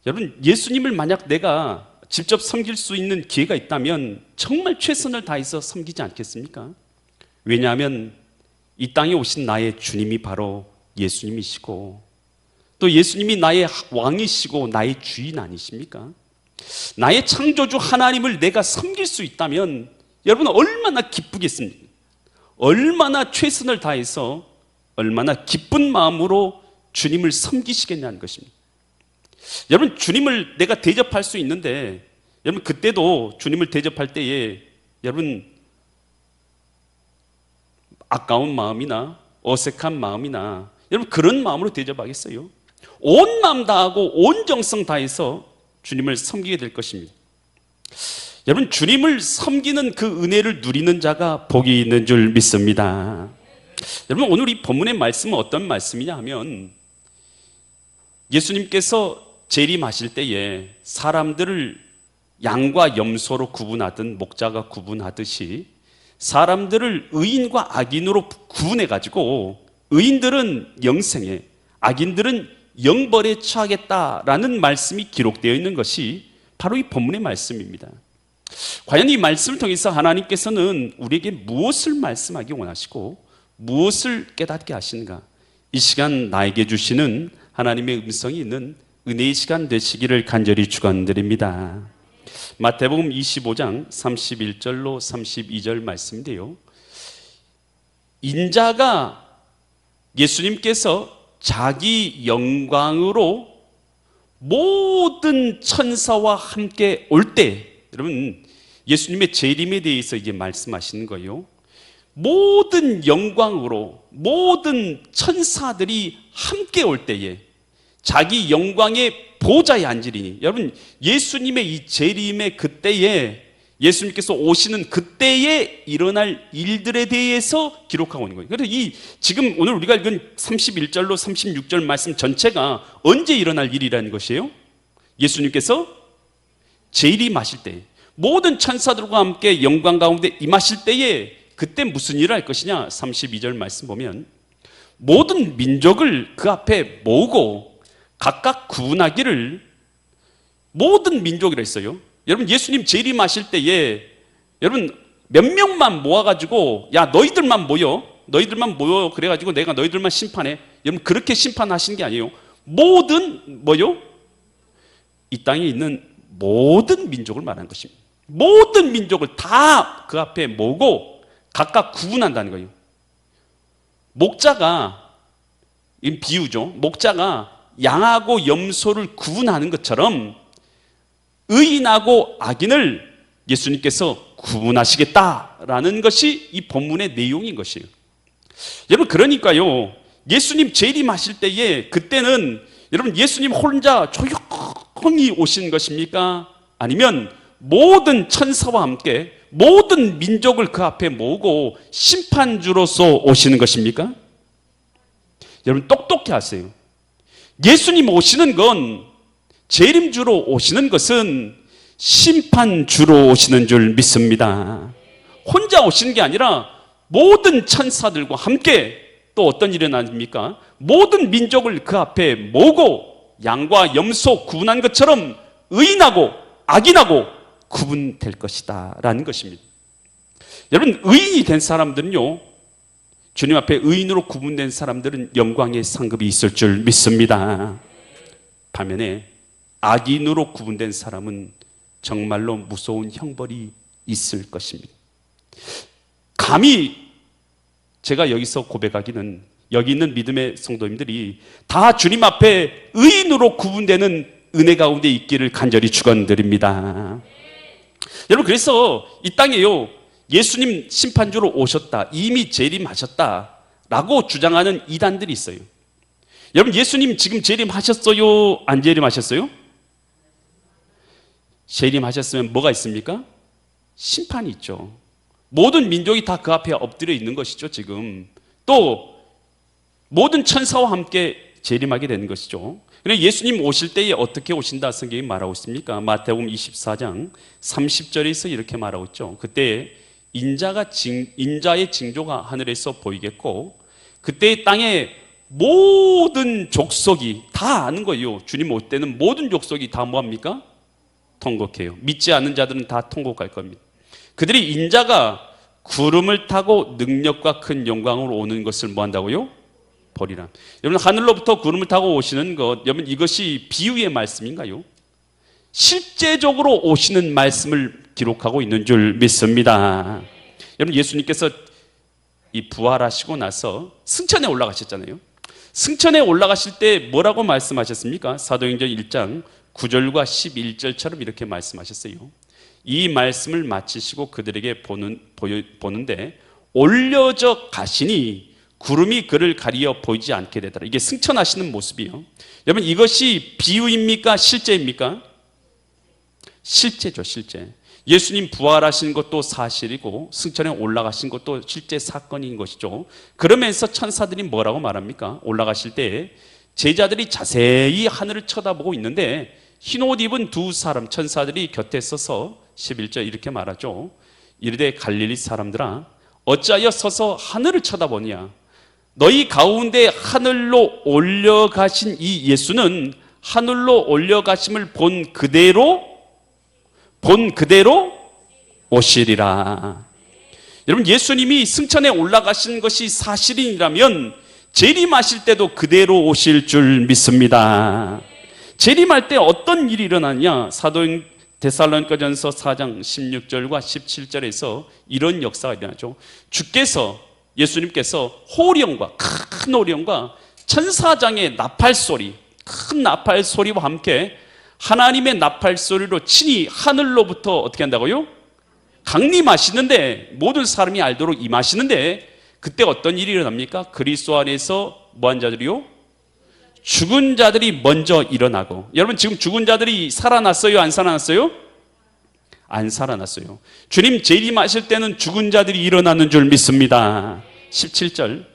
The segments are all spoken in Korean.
여러분, 예수님을 만약 내가 직접 섬길 수 있는 기회가 있다면 정말 최선을 다해서 섬기지 않겠습니까? 왜냐하면 이 땅에 오신 나의 주님이 바로 예수님이시고, 또 예수님이 나의 왕이시고 나의 주인 아니십니까? 나의 창조주 하나님을 내가 섬길 수 있다면 여러분 얼마나 기쁘겠습니까? 얼마나 최선을 다해서 얼마나 기쁜 마음으로 주님을 섬기시겠냐는 것입니다. 여러분, 주님을 내가 대접할 수 있는데, 여러분 그때도 주님을 대접할 때에 여러분 아까운 마음이나 어색한 마음이나 여러분 그런 마음으로 대접하겠어요? 온 마음 다하고 온 정성 다해서 주님을 섬기게 될 것입니다. 여러분, 주님을 섬기는 그 은혜를 누리는 자가 복이 있는 줄 믿습니다. 여러분, 오늘 이 본문의 말씀은 어떤 말씀이냐 하면, 예수님께서 재림하실 때에 사람들을 양과 염소로 구분하던 목자가 구분하듯이 사람들을 의인과 악인으로 구분해 가지고 의인들은 영생에, 악인들은 영벌에 처하겠다라는 말씀이 기록되어 있는 것이 바로 이 본문의 말씀입니다. 과연 이 말씀을 통해서 하나님께서는 우리에게 무엇을 말씀하기 원하시고 무엇을 깨닫게 하시는가? 이 시간 나에게 주시는 하나님의 음성이 있는 은혜의 시간 되시기를 간절히 축원드립니다. 마태복음 25장 31절로 32절 말씀인데요, 인자가 예수님께서 자기 영광으로 모든 천사와 함께 올 때, 여러분 예수님의 재림에 대해서 이제 말씀하시는 거예요. 모든 영광으로 모든 천사들이 함께 올 때에 자기 영광의 보좌에 앉으리니, 여러분 예수님의 이 재림의 그때에, 예수님께서 오시는 그때에 일어날 일들에 대해서 기록하고 있는 거예요. 그래서 이 지금 오늘 우리가 읽은 31절로 36절 말씀 전체가 언제 일어날 일이라는 것이에요? 예수님께서 재림하실 때, 모든 천사들과 함께 영광 가운데 임하실 때에 그때 무슨 일을 할 것이냐? 32절 말씀 보면 모든 민족을 그 앞에 모으고 각각 구분하기를, 모든 민족이라 했어요. 여러분 예수님 재림하실 때에 여러분 몇 명만 모아가지고 야 너희들만 모여 그래가지고 내가 너희들만 심판해, 여러분 그렇게 심판하시는 게 아니에요. 모든 뭐요? 이 땅에 있는 모든 민족을 말하는 것입니다. 모든 민족을 다 그 앞에 모으고 각각 구분한다는 거예요. 목자가, 이 비유죠, 목자가 양하고 염소를 구분하는 것처럼 의인하고 악인을 예수님께서 구분하시겠다라는 것이 이 본문의 내용인 것이에요. 여러분 그러니까요, 예수님 재림하실 때에 그때는 여러분 예수님 혼자 조용히 오신 것입니까? 아니면 모든 천사와 함께 모든 민족을 그 앞에 모으고 심판주로서 오시는 것입니까? 여러분 똑똑히 하세요. 예수님 오시는 건, 재림주로 오시는 것은 심판주로 오시는 줄 믿습니다. 혼자 오시는 게 아니라 모든 천사들과 함께 또 어떤 일이 일어납니까? 모든 민족을 그 앞에 모으고 양과 염소 구분한 것처럼 의인하고 악인하고 구분될 것이다 라는 것입니다. 여러분 의인이 된 사람들은요, 주님 앞에 의인으로 구분된 사람들은 영광의 상급이 있을 줄 믿습니다. 반면에 악인으로 구분된 사람은 정말로 무서운 형벌이 있을 것입니다. 감히 제가 여기서 고백하기는, 여기 있는 믿음의 성도님들이 다 주님 앞에 의인으로 구분되는 은혜 가운데 있기를 간절히 축원드립니다. 여러분 그래서 이 땅에요, 예수님 심판주로 오셨다, 이미 재림하셨다라고 주장하는 이단들이 있어요. 여러분 예수님 지금 재림하셨어요? 안 재림하셨어요? 재림하셨으면 뭐가 있습니까? 심판이 있죠. 모든 민족이 다 그 앞에 엎드려 있는 것이죠. 지금 또 모든 천사와 함께 재림하게 되는 것이죠. 그런데 예수님 오실 때에 어떻게 오신다 성경이 말하고 있습니까? 마태복음 24장 30절에서 이렇게 말하고 있죠. 그때 인자의 징조가 하늘에서 보이겠고 그때 땅에 모든 족속이 다 아는 거예요. 주님 올 때는 모든 족속이 다 뭐합니까? 통곡해요. 믿지 않는 자들은 다 통곡할 겁니다. 그들이 인자가 구름을 타고 능력과 큰 영광으로 오는 것을 뭐 한다고요? 보리라. 여러분, 하늘로부터 구름을 타고 오시는 것, 여러분, 이것이 비유의 말씀인가요? 실제적으로 오시는 말씀을 기록하고 있는 줄 믿습니다. 여러분, 예수님께서 이 부활하시고 나서 승천에 올라가셨잖아요. 승천에 올라가실 때 뭐라고 말씀하셨습니까? 사도행전 1장 9절과 11절처럼 이렇게 말씀하셨어요. 이 말씀을 마치시고 그들에게 보는데 올려져 가시니 구름이 그를 가리어 보이지 않게 되더라. 이게 승천하시는 모습이요. 여러분, 이것이 비유입니까? 실제입니까? 실제죠, 실제. 예수님 부활하신 것도 사실이고 승천에 올라가신 것도 실제 사건인 것이죠. 그러면서 천사들이 뭐라고 말합니까? 올라가실 때 제자들이 자세히 하늘을 쳐다보고 있는데 흰옷 입은 두 사람 천사들이 곁에 서서 11절 이렇게 말하죠. 이르되 갈릴리 사람들아 어찌하여 서서 하늘을 쳐다보냐? 너희 가운데 하늘로 올려가신 이 예수는 하늘로 올려가심을 본 그대로 오시리라. 여러분, 예수님이 승천에 올라가신 것이 사실이라면 재림하실 때도 그대로 오실 줄 믿습니다. 재림할 때 어떤 일이 일어나냐? 사도행 데살로니가전서 4장 16절과 17절에서 이런 역사가 일어나죠. 예수님께서 호령과 큰 호령과 천사장의 나팔소리, 큰 나팔소리와 함께 하나님의 나팔소리로 친히 하늘로부터 어떻게 한다고요? 강림하시는데 모든 사람이 알도록 임하시는데 그때 어떤 일이 일어납니까? 그리스도 안에서 뭐한 자들이요? 죽은 자들이 먼저 일어나고. 여러분, 지금 죽은 자들이 살아났어요? 안 살아났어요? 안 살아났어요. 주님 재림하실 때는 죽은 자들이 일어나는 줄 믿습니다. 17절.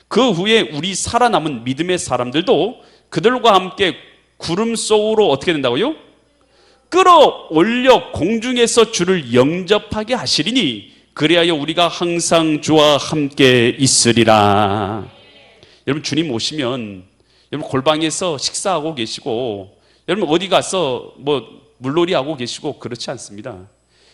그 후에 우리 살아남은 믿음의 사람들도 그들과 함께 구름 속으로 어떻게 된다고요? 끌어올려 공중에서 주를 영접하게 하시리니 그리하여 우리가 항상 주와 함께 있으리라. 여러분, 주님 오시면 여러분 골방에서 식사하고 계시고 여러분 어디 가서 물놀이 하고 계시고 그렇지 않습니다.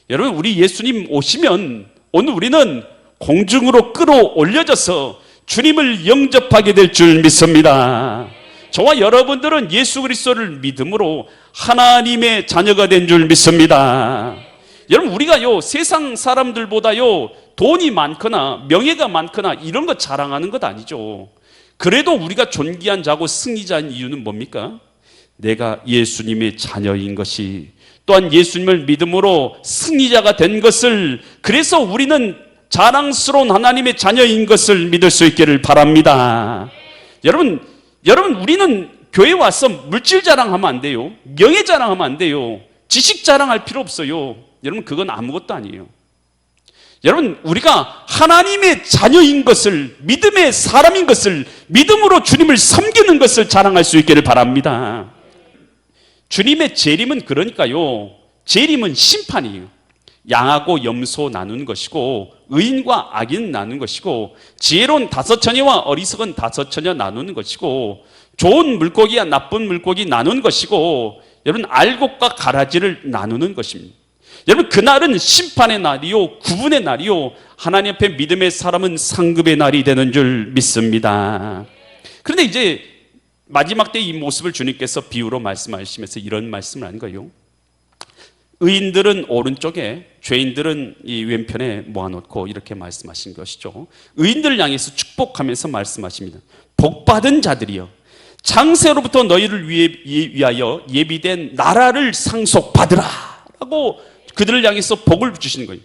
여러분, 우리 예수님 오시면 오늘 우리는 공중으로 끌어올려져서 주님을 영접하게 될 줄 믿습니다. 저와 여러분들은 예수 그리스도를 믿음으로 하나님의 자녀가 된 줄 믿습니다. 여러분, 우리가요 세상 사람들보다요 돈이 많거나 명예가 많거나 이런 거 자랑하는 것 아니죠. 그래도 우리가 존귀한 자고 승리자인 이유는 뭡니까? 내가 예수님의 자녀인 것이, 또한 예수님을 믿음으로 승리자가 된 것을, 그래서 우리는 자랑스러운 하나님의 자녀인 것을 믿을 수 있기를 바랍니다. 여러분, 우리는 교회 와서 물질 자랑하면 안 돼요. 명예 자랑하면 안 돼요. 지식 자랑할 필요 없어요. 여러분, 그건 아무것도 아니에요. 여러분, 우리가 하나님의 자녀인 것을, 믿음의 사람인 것을, 믿음으로 주님을 섬기는 것을 자랑할 수 있기를 바랍니다. 주님의 재림은 그러니까요, 재림은 심판이에요. 양하고 염소 나누는 것이고 의인과 악인 나누는 것이고 지혜로운 다섯 처녀와 어리석은 다섯 처녀 나누는 것이고 좋은 물고기와 나쁜 물고기 나누는 것이고 여러분 알곡과 가라지를 나누는 것입니다. 여러분, 그날은 심판의 날이요 구분의 날이요 하나님 앞에 믿음의 사람은 상급의 날이 되는 줄 믿습니다. 그런데 이제 마지막 때 이 모습을 주님께서 비유로 말씀하시면서 이런 말씀을 하는 거예요. 의인들은 오른쪽에, 죄인들은 이 왼편에 모아놓고 이렇게 말씀하신 것이죠. 의인들을 향해서 축복하면서 말씀하십니다. 복받은 자들이여, 장세로부터 너희를 위하여 예비된 나라를 상속받으라 라고 그들을 향해서 복을 주시는 거예요.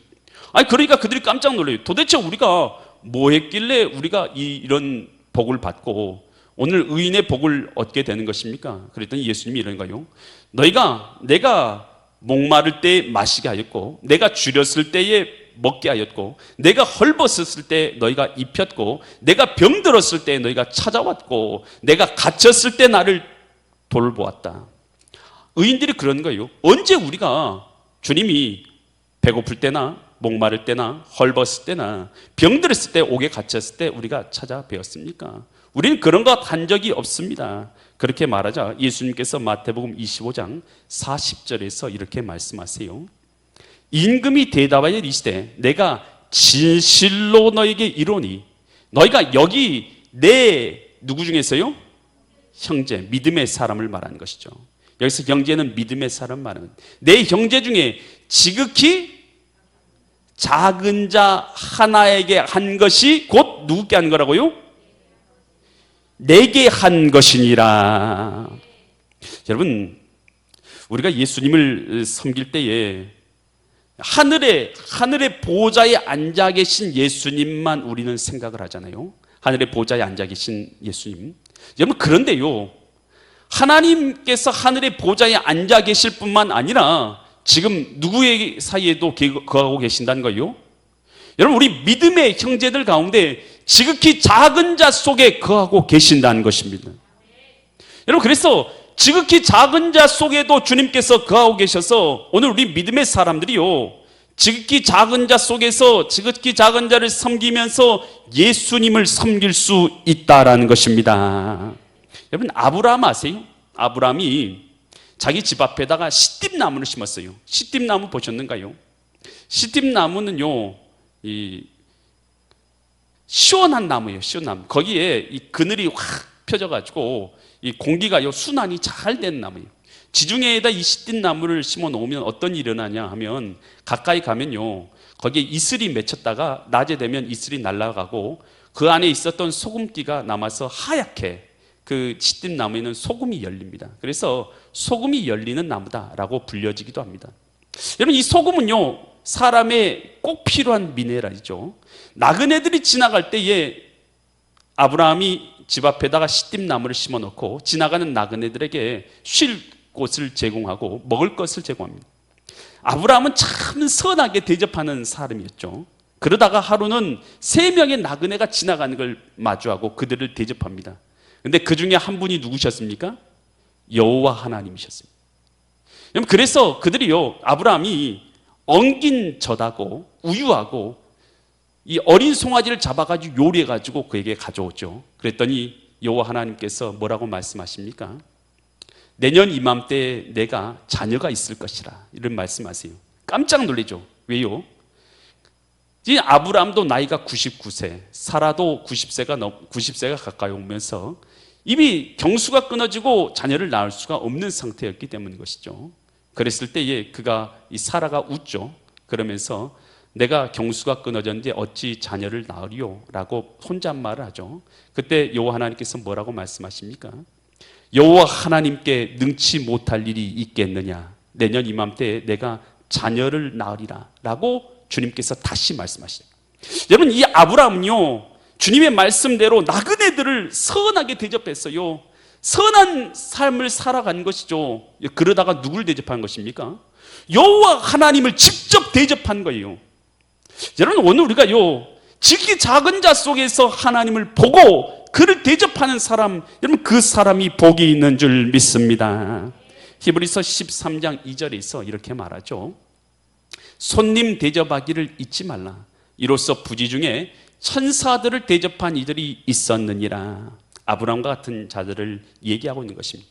아니, 그러니까 그들이 깜짝 놀라요. 도대체 우리가 뭐 했길래 우리가 이런 복을 받고 오늘 의인의 복을 얻게 되는 것입니까? 그랬더니 예수님이 이런 거예요. 내가 목마를 때 마시게 하였고, 내가 줄였을 때에 먹게 하였고, 내가 헐벗었을 때 너희가 입혔고, 내가 병들었을 때 너희가 찾아왔고, 내가 갇혔을 때 나를 돌보았다. 의인들이 그런 거예요. 언제 우리가 주님이 배고플 때나 목마를 때나 헐벗을 때나 병들었을 때, 옥에 갇혔을 때 우리가 찾아뵈었습니까? 우리는 그런 것 한 적이 없습니다. 그렇게 말하자 예수님께서 마태복음 25장 40절에서 이렇게 말씀하세요. 임금이 대답하여 이르시되 내가 진실로 너에게 이르노니 너희가 여기 내 누구 중에서요? 형제, 믿음의 사람을 말하는 것이죠. 여기서 형제는 믿음의 사람 말하는, 내 형제 중에 지극히 작은 자 하나에게 한 것이 곧 누구께 한 거라고요? 내게 한 것이니라. 여러분, 우리가 예수님을 섬길 때에 하늘의 보좌에 앉아 계신 예수님만 우리는 생각을 하잖아요. 하늘의 보좌에 앉아 계신 예수님. 여러분, 그런데요, 하나님께서 하늘의 보좌에 앉아 계실 뿐만 아니라 지금 누구의 사이에도 거하고 계신다는 거예요. 여러분, 우리 믿음의 형제들 가운데 지극히 작은 자 속에 거하고 계신다는 것입니다. 여러분, 그래서 지극히 작은 자 속에도 주님께서 거하고 계셔서 오늘 우리 믿음의 사람들이요, 지극히 작은 자 속에서 지극히 작은 자를 섬기면서 예수님을 섬길 수 있다라는 것입니다. 여러분, 아브라함 아세요? 아브라함이 자기 집 앞에다가 시띠나무를 심었어요. 시띠나무 보셨는가요? 시띠나무는요, 시원한 나무예요. 시원한 나무. 거기에 이 그늘이 확 펴져가지고 이 공기가요 순환이 잘 되는 나무예요. 지중해에다 이 시띠나무를 심어 놓으면 어떤 일이 일어나냐 하면, 가까이 가면요 거기에 이슬이 맺혔다가 낮에 되면 이슬이 날아가고 그 안에 있었던 소금기가 남아서 하얗게 그 시띠나무에는 소금이 열립니다. 그래서 소금이 열리는 나무다라고 불려지기도 합니다. 여러분, 이 소금은요 사람의 꼭 필요한 미네랄이죠. 나그네들이 지나갈 때에 아브라함이 집 앞에다가 시띠나무를 심어 놓고 지나가는 나그네들에게 쉴 곳을 제공하고 먹을 것을 제공합니다. 아브라함은 참 선하게 대접하는 사람이었죠. 그러다가 하루는 3명의 나그네가 지나가는 걸 마주하고 그들을 대접합니다. 근데 그 중에 한 분이 누구셨습니까? 여호와 하나님이셨습니다. 그래서 그들이요, 아브라함이 엉긴 젖하고 우유하고 이 어린 송아지를 잡아가지고 요리해가지고 그에게 가져오죠. 그랬더니 여호와 하나님께서 뭐라고 말씀하십니까? 내년 이맘때에 내가 자녀가 있을 것이라, 이런 말씀하세요. 깜짝 놀라죠. 왜요? 이 아브라함도 나이가 99세, 사라도 90세가 가까이 오면서 이미 경수가 끊어지고 자녀를 낳을 수가 없는 상태였기 때문인 것이죠. 그랬을 때에 이 사라가 웃죠. 그러면서 내가 경수가 끊어졌는데 어찌 자녀를 낳으리요? 라고 혼잣말을 하죠. 그때 여호와 하나님께서 뭐라고 말씀하십니까? 여호와 하나님께 능치 못할 일이 있겠느냐? 내년 이맘때에 내가 자녀를 낳으리라 라고 주님께서 다시 말씀하십니다. 여러분, 이 아브라함은요 주님의 말씀대로 나그네들을 선하게 대접했어요. 선한 삶을 살아간 것이죠. 그러다가 누굴 대접한 것입니까? 여호와 하나님을 직접 대접한 거예요. 여러분, 오늘 우리가요 지극히 작은 자 속에서 하나님을 보고 그를 대접하는 사람, 여러분 그 사람이 복이 있는 줄 믿습니다. 히브리서 13장 2절에서 이렇게 말하죠. 손님 대접하기를 잊지 말라. 이로써 부지 중에 천사들을 대접한 이들이 있었느니라. 아브라함과 같은 자들을 얘기하고 있는 것입니다.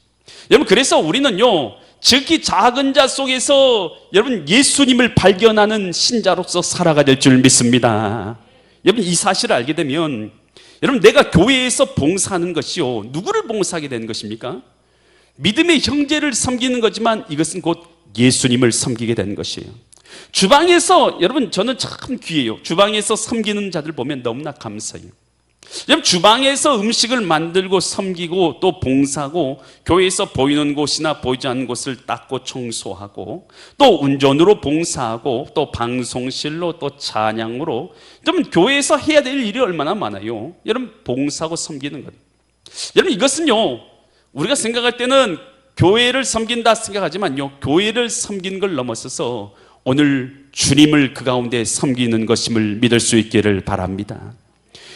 여러분, 그래서 우리는요 지극히 작은 자 속에서 여러분 예수님을 발견하는 신자로서 살아가야 될 줄 믿습니다. 여러분, 이 사실을 알게 되면 여러분 내가 교회에서 봉사하는 것이요 누구를 봉사하게 되는 것입니까? 믿음의 형제를 섬기는 거지만 이것은 곧 예수님을 섬기게 되는 것이에요. 주방에서, 여러분 저는 참 귀해요. 주방에서 섬기는 자들 보면 너무나 감사해요. 여러분, 주방에서 음식을 만들고 섬기고 또 봉사하고 교회에서 보이는 곳이나 보이지 않는 곳을 닦고 청소하고 또 운전으로 봉사하고 또 방송실로 또 찬양으로, 여러분 교회에서 해야 될 일이 얼마나 많아요. 여러분, 봉사하고 섬기는 것. 여러분, 이것은요 우리가 생각할 때는 교회를 섬긴다 생각하지만요 교회를 섬기는 걸 넘어서서 오늘 주님을 그 가운데 섬기는 것임을 믿을 수 있기를 바랍니다.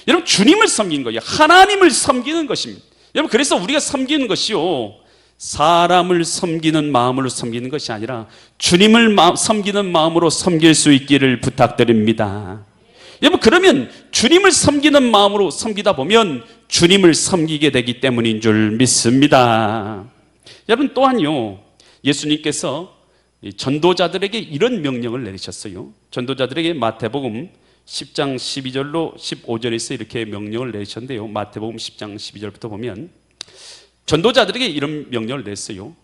여러분, 주님을 섬기는 거예요. 하나님을 섬기는 것입니다. 여러분, 그래서 우리가 섬기는 것이요 사람을 섬기는 마음으로 섬기는 것이 아니라 주님을 섬기는 마음으로 섬길 수 있기를 부탁드립니다. 여러분, 그러면 주님을 섬기는 마음으로 섬기다 보면 주님을 섬기게 되기 때문인 줄 믿습니다. 여러분, 또한요, 예수님께서 전도자들에게 이런 명령을 내리셨어요. 전도자들에게 마태복음 10장 12절로 15절에서 이렇게 명령을 내리셨는데요. 마태복음 10장 12절부터 보면 전도자들에게 이런 명령을 냈어요.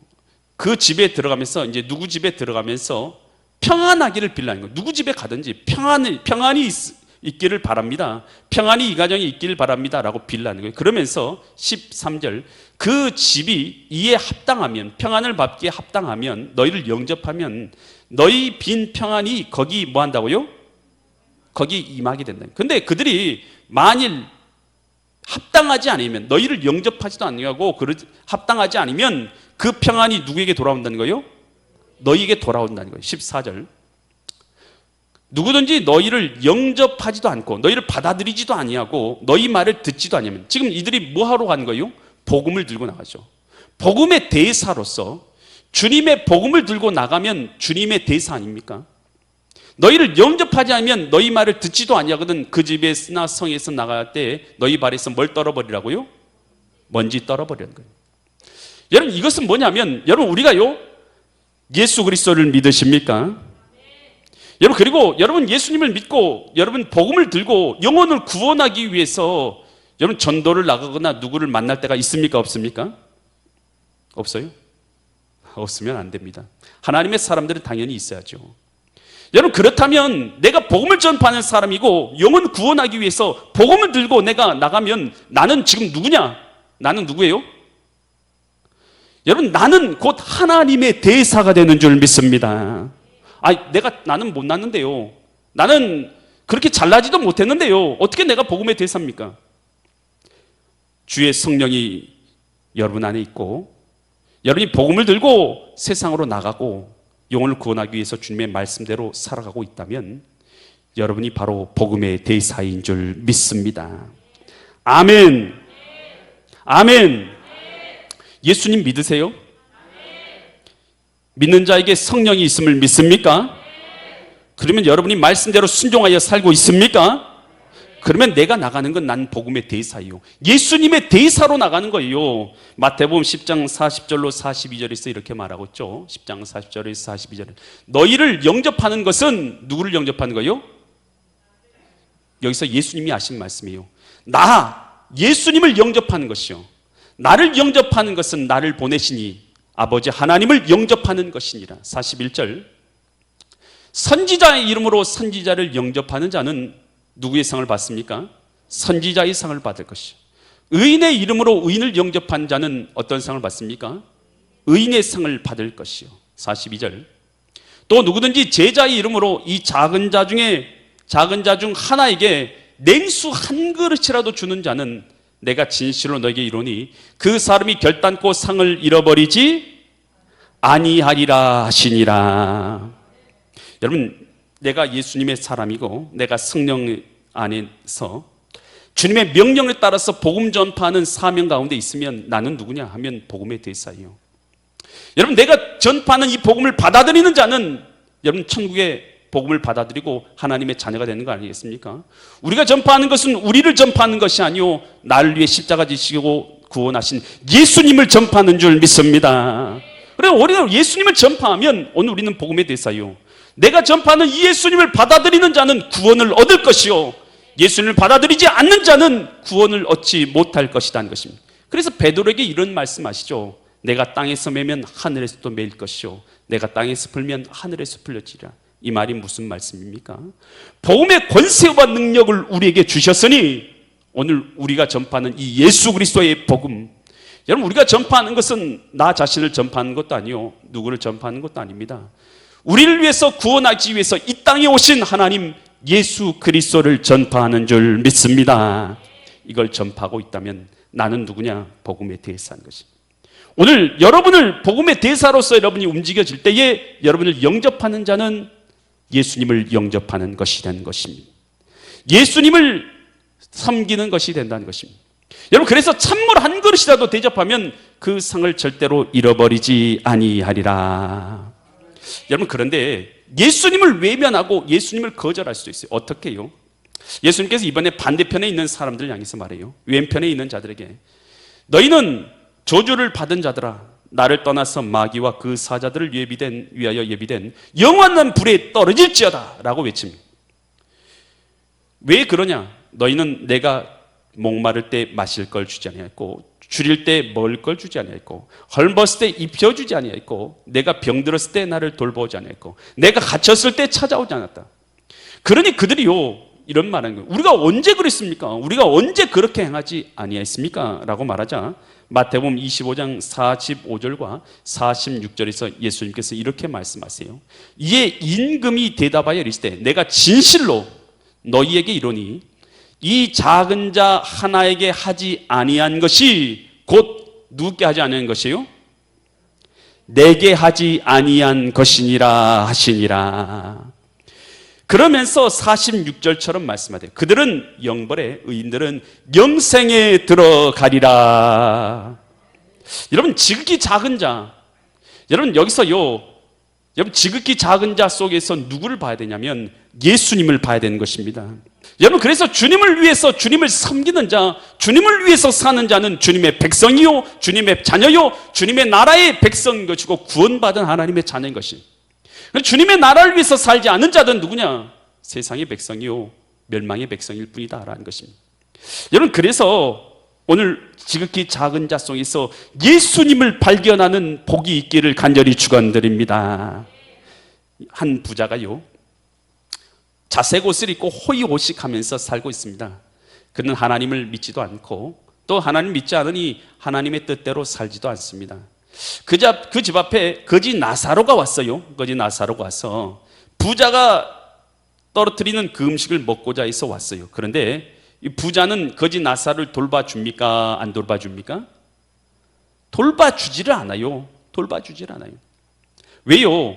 그 집에 들어가면서, 이제 누구 집에 들어가면서 평안하기를 빌라는 거예요. 누구 집에 가든지 평안이 있기를 바랍니다. 평안이 이 가정에 있기를 바랍니다 라고 빌라는 거예요. 그러면서 13절, 그 집이 이에 합당하면, 평안을 받기에 합당하면, 너희를 영접하면 너희 빈 평안이 거기 뭐 한다고요? 거기 임하게 된다. 근데 그들이 만일 합당하지 않으면, 너희를 영접하지도 아니하고 합당하지 않으면 그 평안이 누구에게 돌아온다는 거예요? 너희에게 돌아온다는 거예요. 14절, 누구든지 너희를 영접하지도 않고 너희를 받아들이지도 아니하고 너희 말을 듣지도 아니하면, 지금 이들이 뭐 하러 간 거예요? 복음을 들고 나가죠. 복음의 대사로서 주님의 복음을 들고 나가면 주님의 대사 아닙니까? 너희를 영접하지 않으면 너희 말을 듣지도 아니하거든 그 집에나 성에서 나갈 때 너희 발에서 뭘 떨어버리라고요? 먼지 떨어버리는 거예요. 여러분, 이것은 뭐냐면, 여러분, 우리가요, 예수 그리스도를 믿으십니까? 여러분, 그리고 여러분 예수님을 믿고 여러분 복음을 들고 영혼을 구원하기 위해서 여러분 전도를 나가거나 누구를 만날 때가 있습니까? 없습니까? 없어요? 없으면 안 됩니다. 하나님의 사람들은 당연히 있어야죠. 여러분, 그렇다면 내가 복음을 전파하는 사람이고 영혼 구원하기 위해서 복음을 들고 내가 나가면 나는 지금 누구냐? 나는 누구예요? 여러분, 나는 곧 하나님의 대사가 되는 줄 믿습니다. 나는 못 났는데요. 나는 그렇게 잘나지도 못했는데요. 어떻게 내가 복음의 대사입니까? 주의 성령이 여러분 안에 있고 여러분이 복음을 들고 세상으로 나가고 영혼을 구원하기 위해서 주님의 말씀대로 살아가고 있다면 여러분이 바로 복음의 대사인 줄 믿습니다. 아멘. 아멘. 예수님 믿으세요? 믿는 자에게 성령이 있음을 믿습니까? 그러면 여러분이 말씀대로 순종하여 살고 있습니까? 그러면 내가 나가는 건 난 복음의 대사예요. 예수님의 대사로 나가는 거예요. 마태복음 10장 40절로 42절에서 이렇게 말하고 있죠. 10장 40절에서 42절에 너희를 영접하는 것은 누구를 영접하는 거예요? 여기서 예수님이 하신 말씀이에요. 예수님을 영접하는 것이요, 나를 영접하는 것은 나를 보내시니 아버지 하나님을 영접하는 것이니라. 41절, 선지자의 이름으로 선지자를 영접하는 자는 누구의 상을 받습니까? 선지자의 상을 받을 것이요, 의인의 이름으로 의인을 영접한 자는 어떤 상을 받습니까? 의인의 상을 받을 것이요. 42절, 또 누구든지 제자의 이름으로 이 작은 자 중 하나에게 냉수 한 그릇이라도 주는 자는 내가 진실로 너에게 이르노니 그 사람이 결단코 상을 잃어버리지 아니하리라 하시니라. 여러분, 내가 예수님의 사람이고 내가 성령 안에서 주님의 명령을 따라서 복음 전파하는 사명 가운데 있으면 나는 누구냐 하면 복음의 대사예요. 여러분, 내가 전파하는 이 복음을 받아들이는 자는 여러분 천국의 복음을 받아들이고 하나님의 자녀가 되는 거 아니겠습니까? 우리가 전파하는 것은 우리를 전파하는 것이 아니요 나를 위해 십자가 지시고 구원하신 예수님을 전파하는 줄 믿습니다. 그래서 우리가 예수님을 전파하면 오늘 우리는 복음의 대사요, 내가 전파하는 이 예수님을 받아들이는 자는 구원을 얻을 것이요 예수님을 받아들이지 않는 자는 구원을 얻지 못할 것이라는 것입니다. 그래서 베드로에게 이런 말씀하시죠. 내가 땅에서 매면 하늘에서도 매일 것이요 내가 땅에서 풀면 하늘에서 풀려지리라. 이 말이 무슨 말씀입니까? 복음의 권세와 능력을 우리에게 주셨으니 오늘 우리가 전파하는 이 예수 그리스도의 복음, 여러분 우리가 전파하는 것은 나 자신을 전파하는 것도 아니요 누구를 전파하는 것도 아닙니다. 우리를 위해서 구원하기 위해서 이 땅에 오신 하나님 예수 그리스도를 전파하는 줄 믿습니다. 이걸 전파하고 있다면 나는 누구냐? 복음의 대사인 것입니다. 오늘 여러분을 복음의 대사로서 여러분이 움직여질 때에 여러분을 영접하는 자는 예수님을 영접하는 것이 되는 것입니다. 예수님을 섬기는 것이 된다는 것입니다. 여러분, 그래서 찬물 한 그릇이라도 대접하면 그 상을 절대로 잃어버리지 아니하리라. 여러분, 그런데 예수님을 외면하고 예수님을 거절할 수도 있어요. 어떻게요? 예수님께서 이번에 반대편에 있는 사람들을 향해서 말해요. 왼편에 있는 자들에게 너희는 저주를 받은 자들아, 나를 떠나서 마귀와 그 사자들을 위하여 예비된 영원한 불에 떨어질지어다 라고 외칩니다. 왜 그러냐? 너희는 내가 목마를 때 마실 걸 주지 아니하였고, 줄일 때 먹을 걸 주지 아니하였고, 헐벗을 때 입혀주지 아니하였고, 내가 병들었을 때 나를 돌보지 아니하였고, 내가 갇혔을 때 찾아오지 않았다. 그러니 그들이요, 이런 말하는 거예요. 우리가 언제 그랬습니까? 우리가 언제 그렇게 행하지 아니하였습니까? 라고 말하자 마태복음 25장 45절과 46절에서 예수님께서 이렇게 말씀하세요. 이에 임금이 대답하여 이르시되 내가 진실로 너희에게 이르노니 이 작은 자 하나에게 하지 아니한 것이 곧 누구께 하지 아니한 것이요? 내게 하지 아니한 것이니라 하시니라. 그러면서 46절처럼 말씀하대요. 그들은 영벌에, 의인들은 영생에 들어가리라. 여러분, 지극히 작은 자, 여러분 여기서요, 여러분 지극히 작은 자 속에서 누구를 봐야 되냐면 예수님을 봐야 되는 것입니다. 여러분, 그래서 주님을 위해서 주님을 섬기는 자, 주님을 위해서 사는 자는 주님의 백성이요, 주님의 자녀요, 주님의 나라의 백성인 것이고 구원받은 하나님의 자녀인 것이. 주님의 나라를 위해서 살지 않는 자들은 누구냐? 세상의 백성이요, 멸망의 백성일 뿐이다 라는 것입니다. 여러분, 그래서 오늘 지극히 작은 자 속에서 예수님을 발견하는 복이 있기를 간절히 축원드립니다. 한 부자가요, 자색 옷을 입고 호의호식하면서 살고 있습니다. 그는 하나님을 믿지도 않고 또 하나님 믿지 않으니 하나님의 뜻대로 살지도 않습니다. 그 집 앞에 거지 나사로가 왔어요. 거지 나사로가 와서 부자가 떨어뜨리는 그 음식을 먹고자 해서 왔어요. 그런데 이 부자는 거지 나사로를 돌봐줍니까? 안 돌봐줍니까? 돌봐주지를 않아요. 돌봐주지를 않아요. 왜요?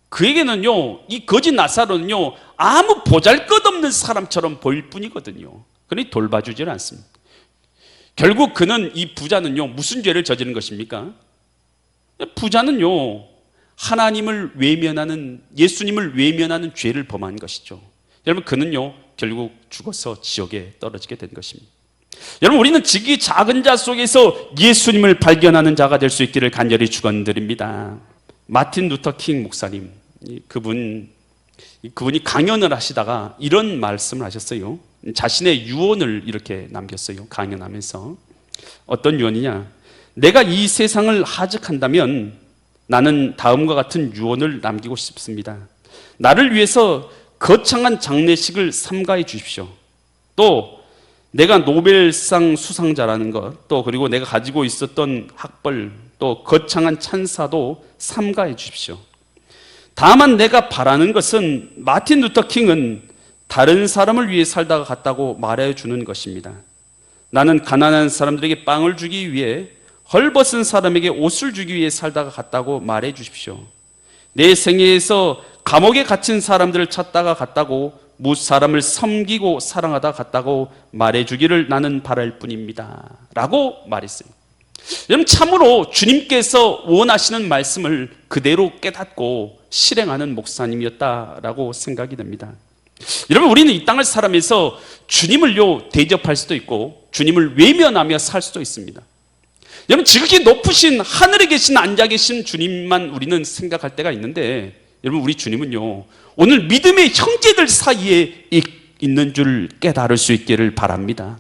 그에게는요, 이 거지 나사로는요, 아무 보잘것없는 사람처럼 보일 뿐이거든요. 그러니 돌봐주지를 않습니다. 결국 그는, 이 부자는요, 무슨 죄를 저지른 것입니까? 부자는요, 하나님을 외면하는, 예수님을 외면하는 죄를 범한 것이죠. 여러분, 그는요, 결국 죽어서 지옥에 떨어지게 된 것입니다. 여러분, 우리는 지극히 작은 자 속에서 예수님을 발견하는 자가 될 수 있기를 간절히 축원드립니다. 마틴 루터 킹 목사님, 그분이 강연을 하시다가 이런 말씀을 하셨어요. 자신의 유언을 이렇게 남겼어요. 강연하면서. 어떤 유언이냐? 내가 이 세상을 하직한다면 나는 다음과 같은 유언을 남기고 싶습니다. 나를 위해서 거창한 장례식을 삼가해 주십시오. 또 내가 노벨상 수상자라는 것, 또 그리고 내가 가지고 있었던 학벌, 또 거창한 찬사도 삼가해 주십시오. 다만 내가 바라는 것은 마틴 루터 킹은 다른 사람을 위해 살다가 갔다고 말해 주는 것입니다. 나는 가난한 사람들에게 빵을 주기 위해, 헐벗은 사람에게 옷을 주기 위해 살다가 갔다고 말해 주십시오. 내 생애에서 감옥에 갇힌 사람들을 찾다가 갔다고, 무사람을 섬기고 사랑하다 갔다고 말해 주기를 나는 바랄 뿐입니다 라고 말했어요. 여러분, 참으로 주님께서 원하시는 말씀을 그대로 깨닫고 실행하는 목사님이었다라고 생각이 됩니다. 여러분, 우리는 이 땅을 살아면서 주님을요 대접할 수도 있고 주님을 외면하며 살 수도 있습니다. 여러분, 지극히 높으신 하늘에 계신, 앉아 계신 주님만 우리는 생각할 때가 있는데, 여러분, 우리 주님은요 오늘 믿음의 형제들 사이에 있는 줄 깨달을 수 있기를 바랍니다.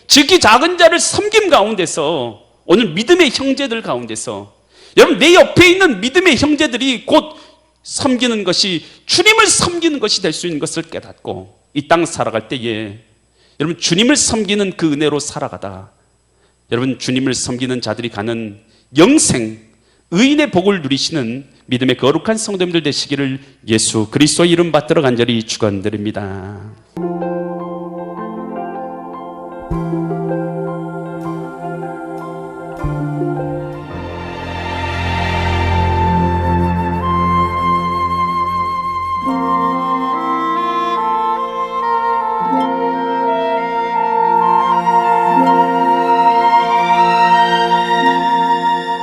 지극히 작은 자를 섬김 가운데서, 오늘 믿음의 형제들 가운데서, 여러분, 내 옆에 있는 믿음의 형제들이 곧 섬기는 것이, 주님을 섬기는 것이 될 수 있는 것을 깨닫고 이 땅 살아갈 때에 여러분, 주님을 섬기는 그 은혜로 살아가다 여러분, 주님을 섬기는 자들이 가는 영생, 의인의 복을 누리시는 믿음의 거룩한 성도님들 되시기를 예수 그리스도의 이름 받들어 간절히 축원드립니다.